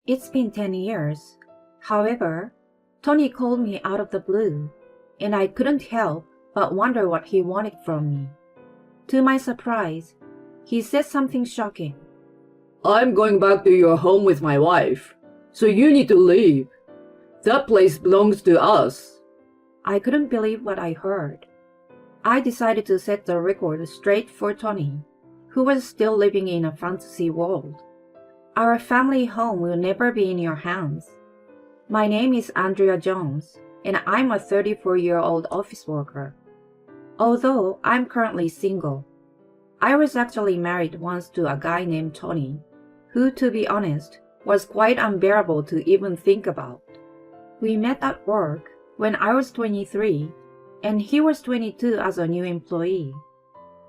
It's been 10 years. However, Tony called me out of the blue, and I couldn't help but wonder what he wanted from me. To my surprise, he said something shocking. I'm going back to your home with my wife, so you need to leave. That place belongs to us. I couldn't believe what I heard. I decided to set the record straight for Tony, who was still living in a fantasy world. Our family home will never be in your hands. My name is Andrea Jones, and I'm a 34-year-old office worker. Although I'm currently single, I was actually married once to a guy named Tony, who, to be honest, was quite unbearable to even think about. We met at work when I was 23, and he was 22 as a new employee.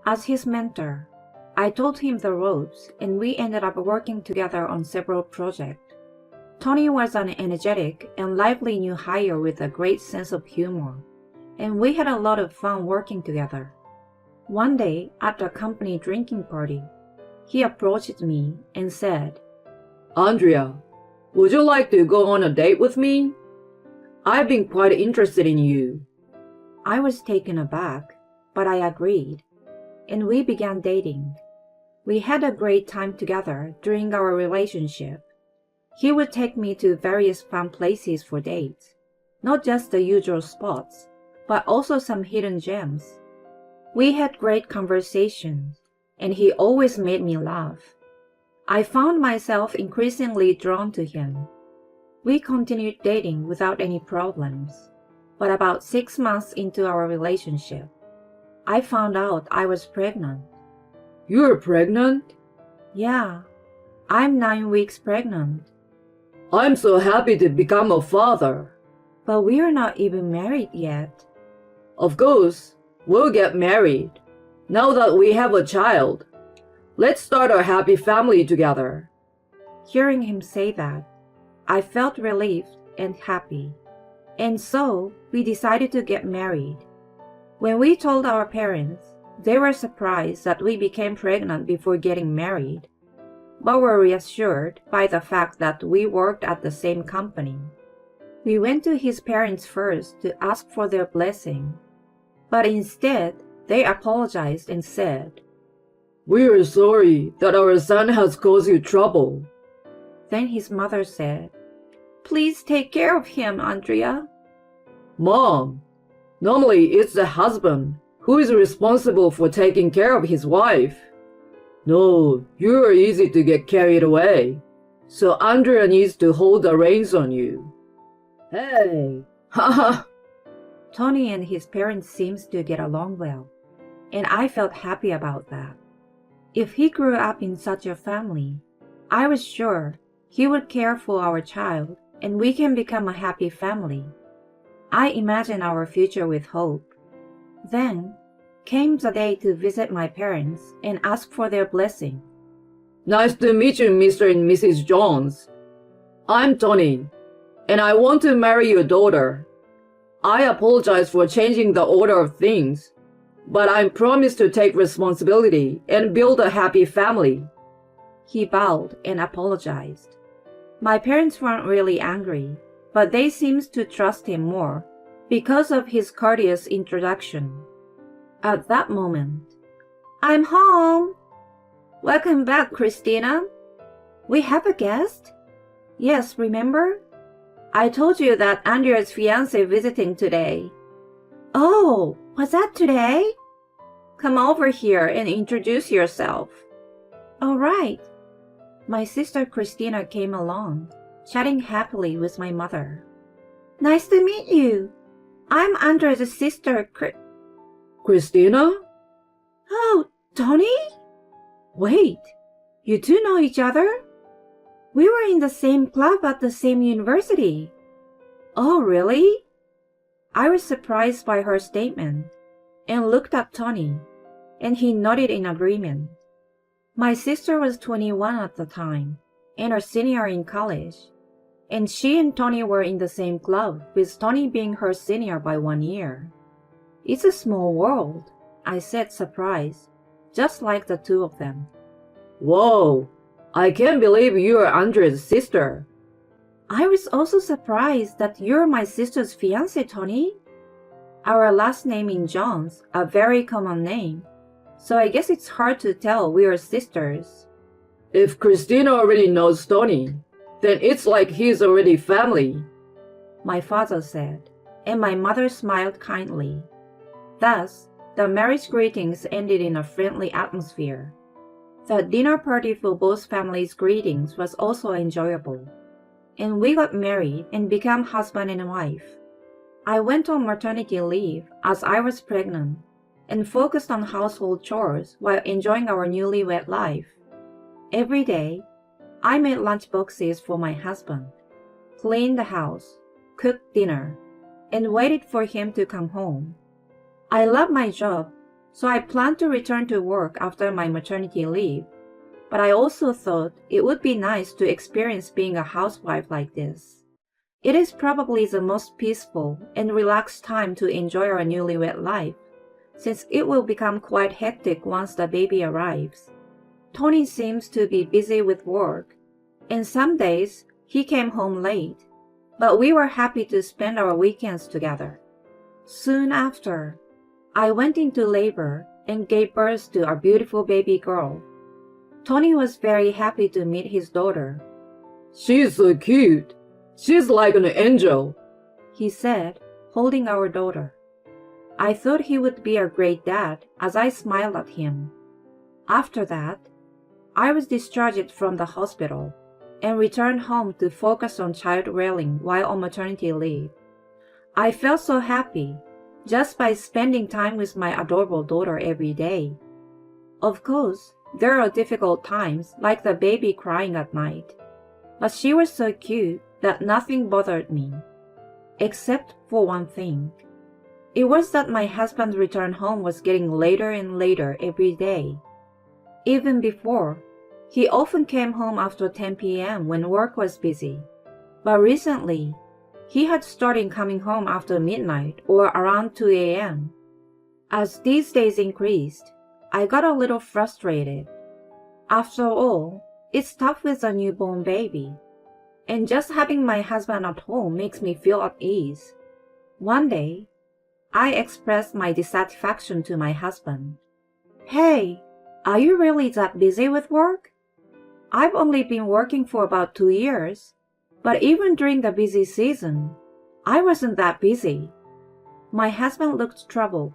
As his mentor, I told him the ropes, and we ended up working together on several projects. Tony was an energetic and lively new hire with a great sense of humor, and we had a lot of fun working together. One day, at a company drinking party, he approached me and said, Andrea, would you like to go on a date with me? I've been quite interested in you. I was taken aback, but I agreed, and we began dating. We had a great time together during our relationship. He would take me to various fun places for dates, not just the usual spots, but also some hidden gems. We had great conversations, and he always made me laugh. I found myself increasingly drawn to him. We continued dating without any problems, but about 6 months into our relationship, I found out I was pregnant. You're pregnant? Yeah, I'm 9 weeks pregnant. I'm so happy to become a father. But we're not even married yet. Of course, we'll get married. Now that we have a child, let's start a happy family together. Hearing him say that, I felt relieved and happy. And so, we decided to get married. When we told our parents, they were surprised that we became pregnant before getting married, but were reassured by the fact that we worked at the same company. We went to his parents first to ask for their blessing, but instead, they apologized and said, We are sorry that our son has caused you trouble. Then his mother said, Please take care of him, Andrea. Mom, normally it's the husband who is responsible for taking care of his wife. No, you are easy to get carried away, so Andrea needs to hold the reins on you. Hey, haha. Tony and his parents seemed to get along well, and I felt happy about that. If he grew up in such a family, I was sure he would care for our child and we can become a happy family. I imagined our future with hope. Then came the day to visit my parents and ask for their blessing. Nice to meet you, Mr. and Mrs. Jones. I'm Tony, and I want to marry your daughter. I apologize for changing the order of things, but I promise to take responsibility and build a happy family. He bowed and apologized. My parents weren't really angry, but they seemed to trust him more because of his courteous introduction. At that moment, I'm home! Welcome back, Christina. We have a guest? Yes, remember? I told you that Andrea's fiancé visiting today. Oh, was that today? Come over here and introduce yourself. All right. My sister Christina came along, chatting happily with my mother. Nice to meet you. I'm Andrea's sister, Christina? Oh, Tony? Wait, you two know each other? We were in the same club at the same university. Oh, really? I was surprised by her statement and looked at Tony, and he nodded in agreement. My sister was 21 at the time and a senior in college, and she and Tony were in the same club, with Tony being her senior by 1 year. It's a small world, I said, surprised, just like the two of them. Whoa, I can't believe you are Andrea's sister. I was also surprised that you're my sister's fiancé, Tony. Our last name in Jones, a very common name, so I guess it's hard to tell we're sisters. If Christina already knows Tony, then it's like he's already family. My father said, and my mother smiled kindly. Thus, the marriage greetings ended in a friendly atmosphere. The dinner party for both families' greetings was also enjoyable, and we got married and became husband and wife. I went on maternity leave as I was pregnant and focused on household chores while enjoying our newlywed life. Every day, I made lunch boxes for my husband, cleaned the house, cooked dinner, and waited for him to come home. I love my job, so I planned to return to work after my maternity leave, but I also thought it would be nice to experience being a housewife like this. It is probably the most peaceful and relaxed time to enjoy our newlywed life, since it will become quite hectic once the baby arrives. Tony seems to be busy with work, and some days he came home late, but we were happy to spend our weekends together. Soon after, I went into labor and gave birth to our beautiful baby girl. Tony was very happy to meet his daughter. She's so cute. She's like an angel, he said, holding our daughter. I thought he would be a great dad as I smiled at him. After that, I was discharged from the hospital and returned home to focus on child rearing while on maternity leave. I felt so happy just by spending time with my adorable daughter every day. Of course, there are difficult times like the baby crying at night, but she was so cute that nothing bothered me, except for one thing. It was that my husband's return home was getting later and later every day. Even before, he often came home after 10 p.m. when work was busy, but recently, he had started coming home after midnight or around 2 a.m. As these days increased, I got a little frustrated. After all, it's tough with a newborn baby, and just having my husband at home makes me feel at ease. One day, I expressed my dissatisfaction to my husband. Hey, are you really that busy with work? I've only been working for about 2 years, but even during the busy season, I wasn't that busy. My husband looked troubled.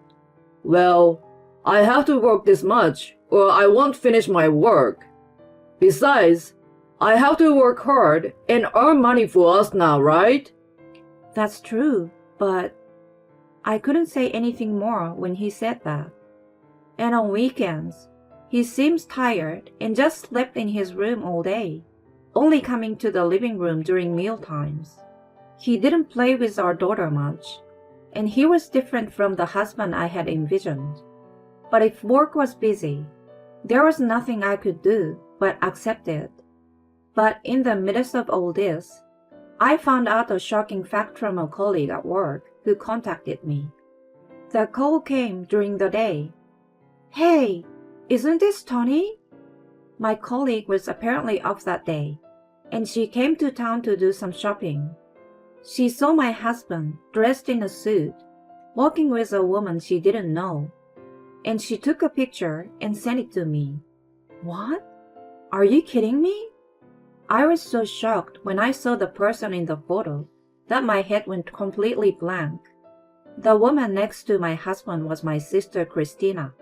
Well, I have to work this much or I won't finish my work. Besides, I have to work hard and earn money for us now, right? That's true, but I couldn't say anything more when he said that. And on weekends, he seems tired and just slept in his room all day, only coming to the living room during meal times. He didn't play with our daughter much, and he was different from the husband I had envisioned. But if work was busy, there was nothing I could do but accept it. But in the midst of all this, I found out a shocking fact from a colleague at work who contacted me. The call came during the day. Hey, isn't this Tony? My colleague was apparently off that day, and she came to town to do some shopping. She saw my husband dressed in a suit, walking with a woman she didn't know, and she took a picture and sent it to me. What? Are you kidding me? I was so shocked when I saw the person in the photo that my head went completely blank. The woman next to my husband was my sister Christina.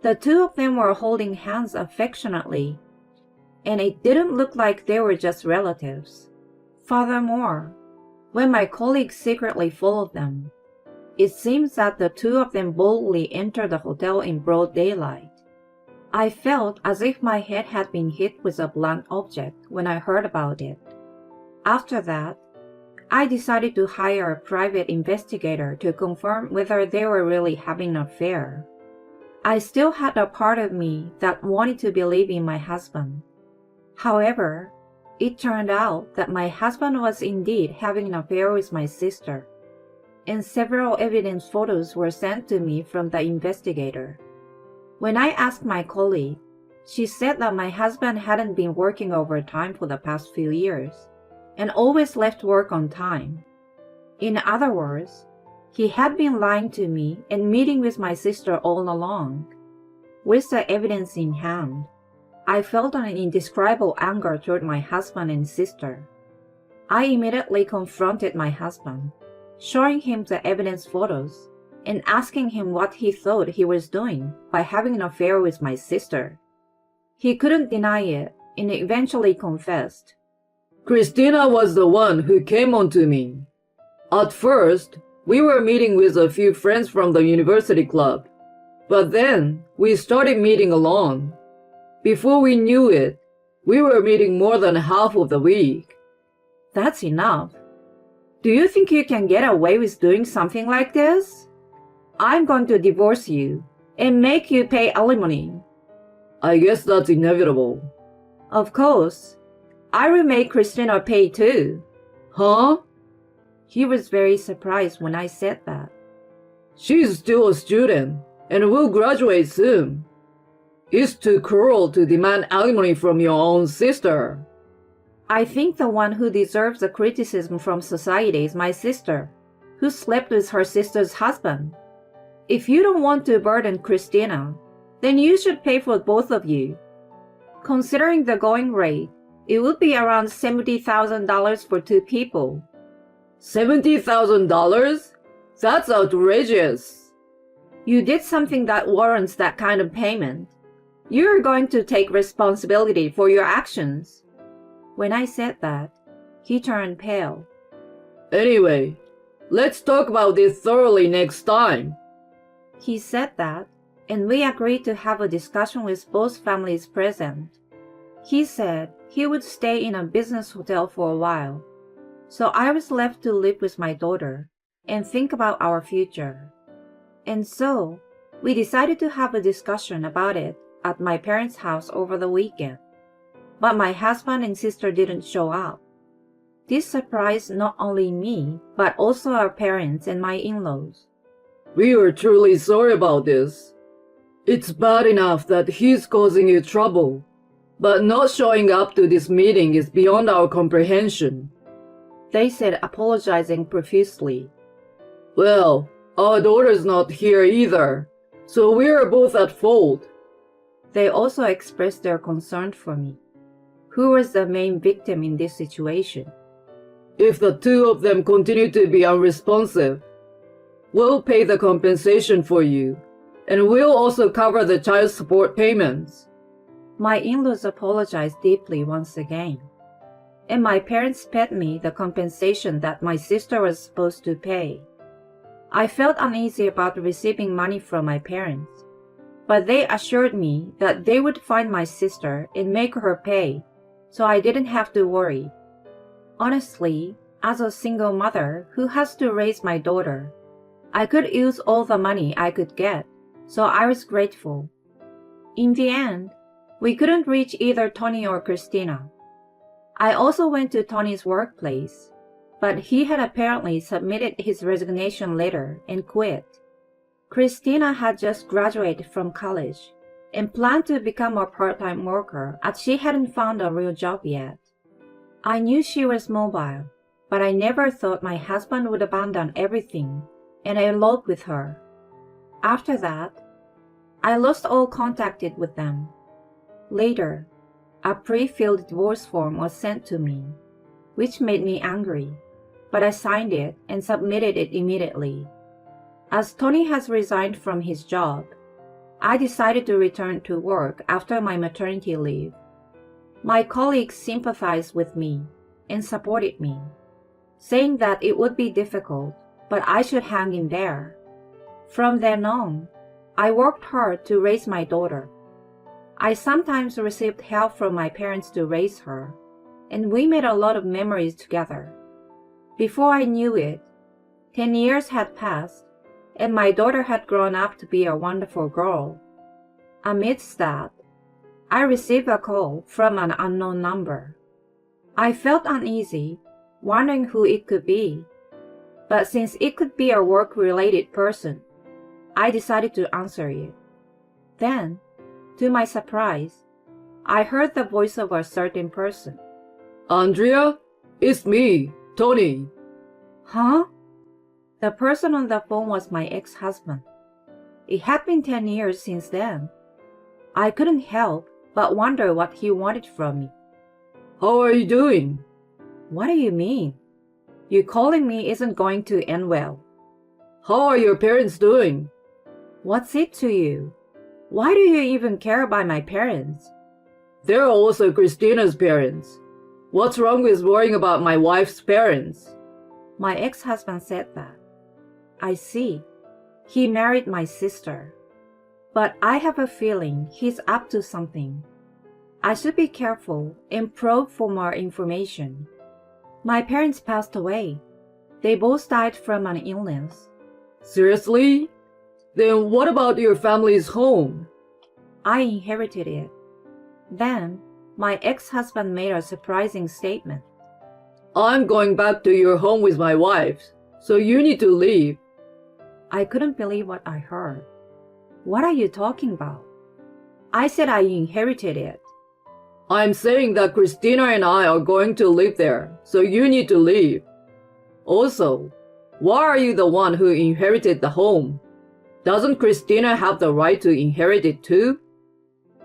The two of them were holding hands affectionately, and it didn't look like they were just relatives. Furthermore, when my colleague secretly followed them, it seems that the two of them boldly entered the hotel in broad daylight. I felt as if my head had been hit with a blunt object when I heard about it. After that, I decided to hire a private investigator to confirm whether they were really having an affair. I still had a part of me that wanted to believe in my husband. However, it turned out that my husband was indeed having an affair with my sister, and several evidence photos were sent to me from the investigator. When I asked my colleague, she said that my husband hadn't been working overtime for the past few years, and always left work on time. In other words, he had been lying to me and meeting with my sister all along. With the evidence in hand, I felt an indescribable anger toward my husband and sister. I immediately confronted my husband, showing him the evidence photos and asking him what he thought he was doing by having an affair with my sister. He couldn't deny it and eventually confessed. Christina was the one who came on to me. At first, we were meeting with a few friends from the university club, but then we started meeting alone. Before we knew it, we were meeting more than half of the week. That's enough. Do you think you can get away with doing something like this? I'm going to divorce you and make you pay alimony. I guess that's inevitable. Of course. I will make Christina pay too. Huh? He was very surprised when I said that. She's still a student and will graduate soon. It's too cruel to demand alimony from your own sister. I think the one who deserves the criticism from society is my sister, who slept with her sister's husband. If you don't want to burden Christina, then you should pay for both of you. Considering the going rate, it would be around $70,000 for two people. $70,000? That's outrageous. You did something that warrants that kind of payment. You're going to take responsibility for your actions. When I said that, he turned pale. Anyway, let's talk about this thoroughly next time. He said that, and we agreed to have a discussion with both families present. He said he would stay in a business hotel for a while, so I was left to live with my daughter and think about our future. And so, we decided to have a discussion about it at my parents' house over the weekend. But my husband and sister didn't show up. This surprised not only me, but also our parents and my in-laws. We are truly sorry about this. It's bad enough that he's causing you trouble, but not showing up to this meeting is beyond our comprehension. They said, apologizing profusely. Well, our daughter's not here either, so we are both at fault. They also expressed their concern for me. Who was the main victim in this situation? If the two of them continue to be unresponsive, we'll pay the compensation for you, and we'll also cover the child support payments. My in-laws apologized deeply once again, and my parents paid me the compensation that my sister was supposed to pay. I felt uneasy about receiving money from my parents, but they assured me that they would find my sister and make her pay, so I didn't have to worry. Honestly, as a single mother who has to raise my daughter, I could use all the money I could get, so I was grateful. In the end, we couldn't reach either Tony or Christina. I also went to Tony's workplace, but he had apparently submitted his resignation letter and quit. Christina had just graduated from college and planned to become a part-time worker as she hadn't found a real job yet. I knew she was mobile, but I never thought my husband would abandon everything and elope with her. After that, I lost all contact with them. Later, a pre-filled divorce form was sent to me, which made me angry, but I signed it and submitted it immediately. As Tony has resigned from his job, I decided to return to work after my maternity leave. My colleagues sympathized with me and supported me, saying that it would be difficult, but I should hang in there. From then on, I worked hard to raise my daughter. I sometimes received help from my parents to raise her, and we made a lot of memories together. Before I knew it, 10 years had passed, and my daughter had grown up to be a wonderful girl. Amidst that, I received a call from an unknown number. I felt uneasy, wondering who it could be. But since it could be a work-related person, I decided to answer it. Then, to my surprise, I heard the voice of a certain person. Andrea, It's me, Tony. Huh? The person on the phone was my ex-husband. It had been 10 years since then. I couldn't help but wonder what he wanted from me. How are you doing? What do you mean? You calling me isn't going to end well. How are your parents doing? What's it to you? Why do you even care about my parents? They're also Christina's parents. What's wrong with worrying about my wife's parents? My ex-husband said that. I see. He married my sister. But I have a feeling he's up to something. I should be careful and probe for more information. My parents passed away. They both died from an illness. Seriously? Then what about your family's home? I inherited it. Then, my ex-husband made a surprising statement. I'm going back to your home with my wife, so you need to leave. I couldn't believe what I heard. What are you talking about? I said I inherited it. I'm saying that Christina and I are going to live there, so you need to leave. Also, why are you the one who inherited the home? Doesn't Christina have the right to inherit it too?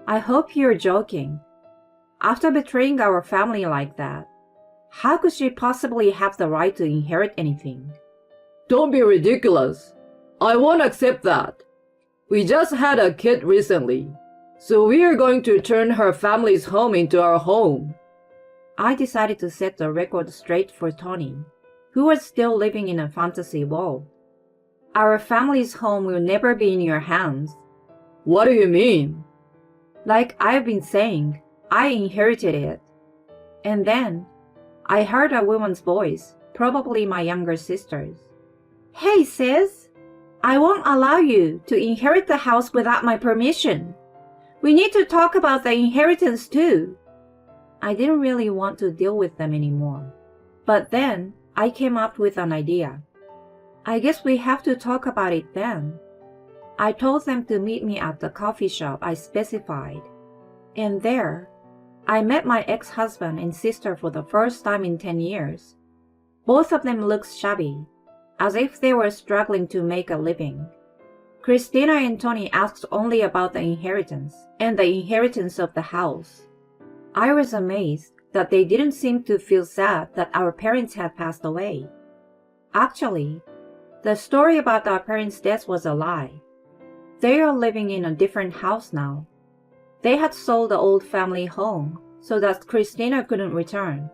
I hope you're joking. After betraying our family like that, how could she possibly have the right to inherit anything? Don't be ridiculous. I won't accept that. We just had a kid recently, so we are going to turn her family's home into our home. I decided to set the record straight for Tony, who was still living in a fantasy world. Our family's home will never be in your hands. What do you mean? Like I've been saying, I inherited it. And then, I heard a woman's voice, probably my younger sister's. Hey sis, I won't allow you to inherit the house without my permission. We need to talk about the inheritance too. I didn't really want to deal with them anymore. But then, I came up with an idea. I guess we have to talk about it then. I told them to meet me at the coffee shop I specified. And there, I met my ex-husband and sister for the first time in 10 years. Both of them looked shabby, as if they were struggling to make a living. Christina and Tony asked only about the inheritance and the inheritance of the house. I was amazed that they didn't seem to feel sad that our parents had passed away. Actually, the story about our parents' death was a lie. They are living in a different house now. They had sold the old family home so that Christina couldn't return.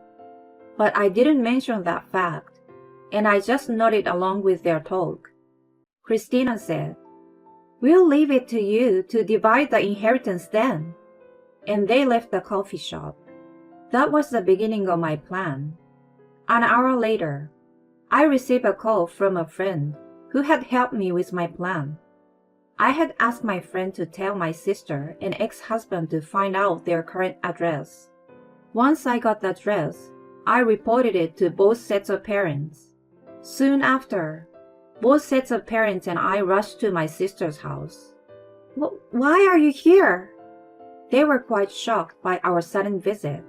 But I didn't mention that fact, and I just nodded along with their talk. Christina said, "We'll leave it to you to divide the inheritance then." And they left the coffee shop. That was the beginning of my plan. An hour later, I received a call from a friend who had helped me with my plan. I had asked my friend to tell my sister and ex-husband to find out their current address. Once I got the address, I reported it to both sets of parents. Soon after, both sets of parents and I rushed to my sister's house. Why are you here?" They were quite shocked by our sudden visit.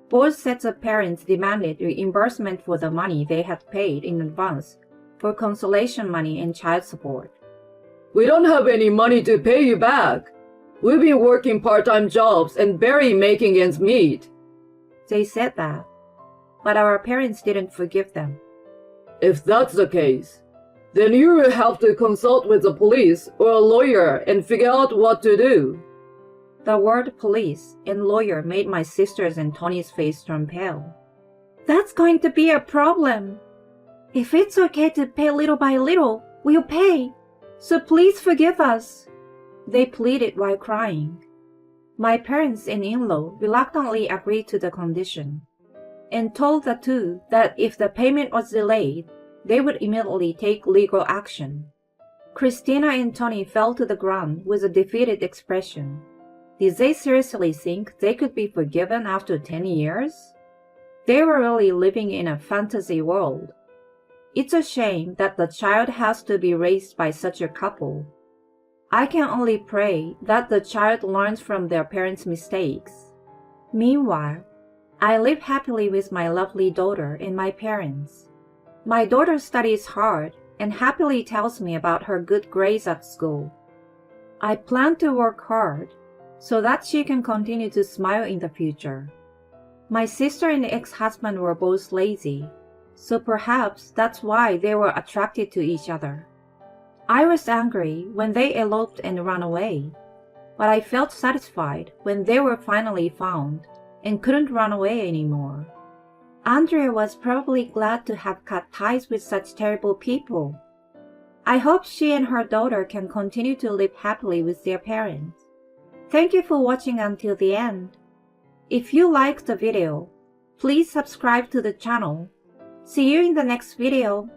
Both sets of parents demanded reimbursement for the money they had paid in advance for consolation money and child support. We don't have any money to pay you back. We've been working part-time jobs and barely making ends meet. They said that, but our parents didn't forgive them. If that's the case, then you will have to consult with the police or a lawyer and figure out what to do. The word police and lawyer made my sister's and Tony's face turn pale. That's going to be a problem. If it's okay to pay little by little, we'll pay. So please forgive us. They pleaded while crying. My parents and in-law reluctantly agreed to the condition and told the two that if the payment was delayed, they would immediately take legal action. Christina and Tony fell to the ground with a defeated expression. Did they seriously think they could be forgiven after 10 years? They were really living in a fantasy world. It's a shame that the child has to be raised by such a couple. I can only pray that the child learns from their parents' mistakes. Meanwhile, I live happily with my lovely daughter and my parents. My daughter studies hard and happily tells me about her good grades at school. I plan to work hard so that she can continue to smile in the future. My sister and ex-husband were both lazy, so perhaps that's why they were attracted to each other. I was angry when they eloped and ran away, but I felt satisfied when they were finally found and couldn't run away anymore. Andrea was probably glad to have cut ties with such terrible people. I hope she and her daughter can continue to live happily with their parents. Thank you for watching until the end. If you liked the video, please subscribe to the channel. See you in the next video.